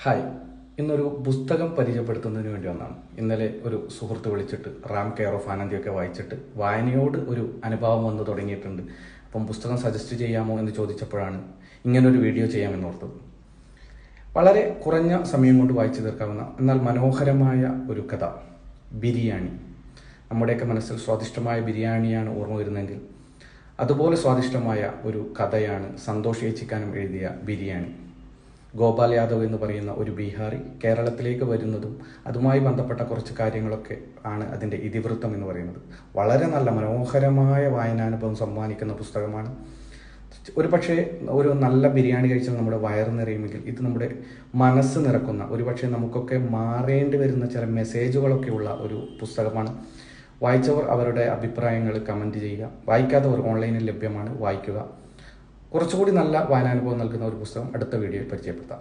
Hi, ഇന്നൊരു പുസ്തകം പരിചയപ്പെടുത്തുന്നതിന് വേണ്ടി വന്നതാണ്. ഇന്നലെ ഒരു സുഹൃത്ത് വിളിച്ചിട്ട് റാം കെയർ ഓഫ് ആനന്ദിയൊക്കെ വായിച്ചിട്ട് വായനയോട് ഒരു അനുഭവം വന്നു തുടങ്ങിയിട്ടുണ്ട്. അപ്പം പുസ്തകം സജസ്റ്റ് ചെയ്യാമോ എന്ന് ചോദിച്ചപ്പോഴാണ് ഇങ്ങനൊരു വീഡിയോ ചെയ്യാമെന്നോർത്തത്. വളരെ കുറഞ്ഞ സമയം കൊണ്ട് വായിച്ചു തീർക്കാവുന്ന എന്നാൽ മനോഹരമായ ഒരു കഥ, ബിരിയാണി. നമ്മുടെയൊക്കെ മനസ്സിൽ സ്വാദിഷ്ടമായ ബിരിയാണിയാണ് ഓർമ്മ വരുന്നതെങ്കിൽ അതുപോലെ സ്വാദിഷ്ടമായ ഒരു കഥയാണ് സന്തോഷ് ഏച്ചിക്കാനം എഴുതിയ ബിരിയാണി. ഗോപാൽ യാദവ് എന്ന് പറയുന്ന ഒരു ബീഹാറി കേരളത്തിലേക്ക് വരുന്നതും അതുമായി ബന്ധപ്പെട്ട കുറച്ച് കാര്യങ്ങളൊക്കെ ആണ് അതിൻ്റെ ഇതിവൃത്തം എന്ന് പറയുന്നത്. വളരെ നല്ല മനോഹരമായ വായനാനുഭവം സമ്മാനിക്കുന്ന പുസ്തകമാണ്. ഒരു പക്ഷേ ഒരു നല്ല ബിരിയാണി കഴിച്ചാൽ നമ്മുടെ വയറ് നിറയുമെങ്കിൽ ഇത് നമ്മുടെ മനസ്സ് നിറക്കുന്ന, ഒരു പക്ഷേ നമുക്കൊക്കെ മാറേണ്ടി വരുന്ന ചില മെസ്സേജുകളൊക്കെ ഉള്ള ഒരു പുസ്തകമാണ്. വായിച്ചവർ അവരുടെ അഭിപ്രായങ്ങൾ കമൻറ്റ് ചെയ്യുക, വായിക്കാത്തവർ ഓൺലൈനിൽ ലഭ്യമാണ്, വായിക്കുക. കുറച്ചുകൂടി നല്ല വായനാനുഭവം നൽകുന്ന ഒരു പുസ്തകം അടുത്ത വീഡിയോയിൽ പരിചയപ്പെടുത്താം.